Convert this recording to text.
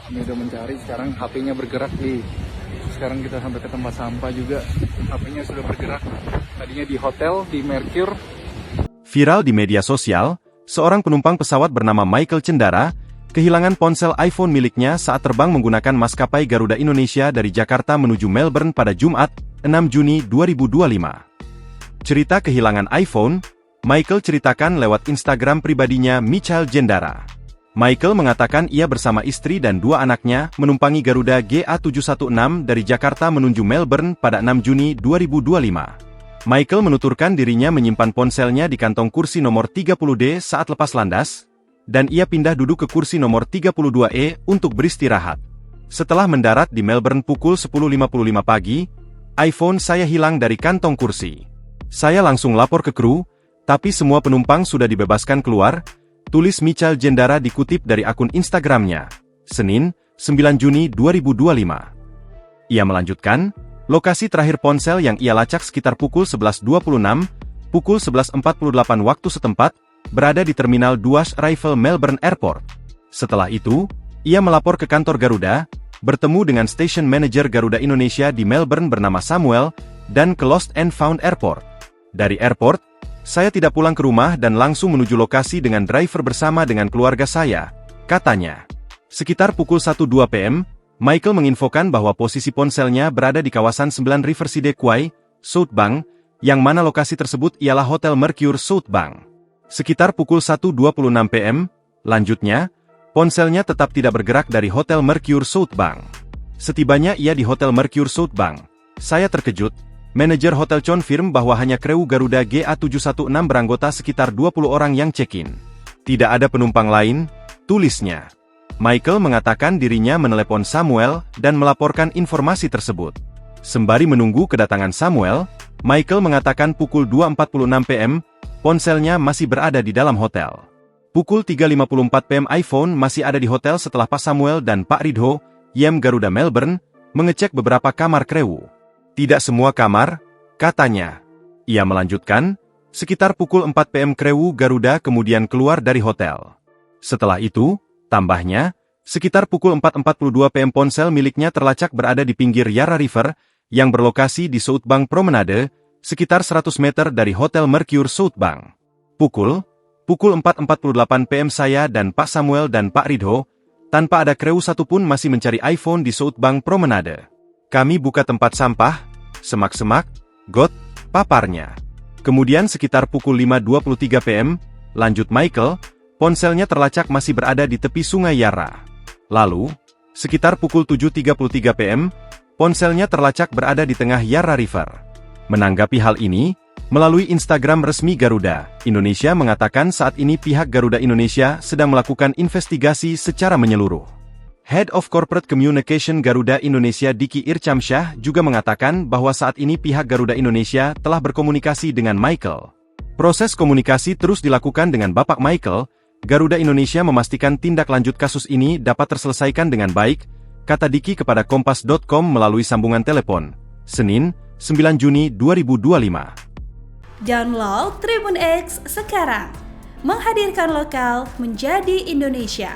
Ini udah mencari, sekarang HP-nya bergerak nih. Sekarang kita sampai ke tempat sampah juga, HP-nya sudah bergerak. Tadinya di hotel, di Mercure. Viral di media sosial, seorang penumpang pesawat bernama Michael Cendara kehilangan ponsel iPhone miliknya saat terbang menggunakan maskapai Garuda Indonesia dari Jakarta menuju Melbourne pada Jumat, 6 Juni 2025. Cerita kehilangan iPhone, Michael ceritakan lewat Instagram pribadinya Michael Cendara. Michael mengatakan ia bersama istri dan 2 anaknya menumpangi Garuda GA716 dari Jakarta menuju Melbourne pada 6 Juni 2025. Michael menuturkan dirinya menyimpan ponselnya di kantong kursi nomor 30D saat lepas landas, dan ia pindah duduk ke kursi nomor 32E untuk beristirahat. Setelah mendarat di Melbourne pukul 10.55 pagi, iPhone saya hilang dari kantong kursi. Saya langsung lapor ke kru, tapi semua penumpang sudah dibebaskan keluar, tulis Michael Cendara dikutip dari akun Instagramnya, Senin, 9 Juni 2025. Ia melanjutkan, lokasi terakhir ponsel yang ia lacak sekitar pukul 11.26, pukul 11.48 waktu setempat, berada di Terminal 2 Arrival Melbourne Airport. Setelah itu, ia melapor ke kantor Garuda, bertemu dengan Station Manager Garuda Indonesia di Melbourne bernama Samuel, dan ke Lost and Found Airport. Dari airport, saya tidak pulang ke rumah dan langsung menuju lokasi dengan driver bersama dengan keluarga saya, katanya. Sekitar pukul 1.02 PM, Michael menginfokan bahwa posisi ponselnya berada di kawasan 9 Riverside Quay, South Bank, yang mana lokasi tersebut ialah Hotel Mercure South Bank. Sekitar pukul 1.26 PM, lanjutnya, ponselnya tetap tidak bergerak dari Hotel Mercure South Bank. Setibanya ia di Hotel Mercure South Bank, saya terkejut. Manajer hotel confirm bahwa hanya kru Garuda GA716 beranggota sekitar 20 orang yang check-in. Tidak ada penumpang lain, tulisnya. Michael mengatakan dirinya menelepon Samuel dan melaporkan informasi tersebut. Sembari menunggu kedatangan Samuel, Michael mengatakan pukul 2.46 PM, ponselnya masih berada di dalam hotel. Pukul 3.54 PM iPhone masih ada di hotel setelah Pak Samuel dan Pak Ridho, YM Garuda Melbourne, mengecek beberapa kamar kru. Tidak semua kamar, katanya. Ia melanjutkan, sekitar pukul 4 PM kru Garuda kemudian keluar dari hotel. Setelah itu, tambahnya, sekitar pukul 4.42 PM ponsel miliknya terlacak berada di pinggir Yarra River, yang berlokasi di South Bank Promenade, sekitar 100 meter dari Hotel Mercure South Bank. Pukul 4.48 PM saya dan Pak Samuel dan Pak Ridho, tanpa ada kru satupun masih mencari iPhone di South Bank Promenade. Kami buka tempat sampah, semak-semak, got, paparnya. Kemudian sekitar pukul 5.23 PM, lanjut Michael, ponselnya terlacak masih berada di tepi sungai Yarra. Lalu, sekitar pukul 7.33 PM, ponselnya terlacak berada di tengah Yarra River. Menanggapi hal ini, melalui Instagram resmi Garuda Indonesia mengatakan saat ini pihak Garuda Indonesia sedang melakukan investigasi secara menyeluruh. Head of Corporate Communication Garuda Indonesia Diki Irchamsyah juga mengatakan bahwa saat ini pihak Garuda Indonesia telah berkomunikasi dengan Michael. Proses komunikasi terus dilakukan dengan Bapak Michael. Garuda Indonesia memastikan tindak lanjut kasus ini dapat terselesaikan dengan baik, kata Diki kepada Kompas.com melalui sambungan telepon, Senin, 9 Juni 2025. Download Tribun X sekarang, menghadirkan lokal menjadi Indonesia.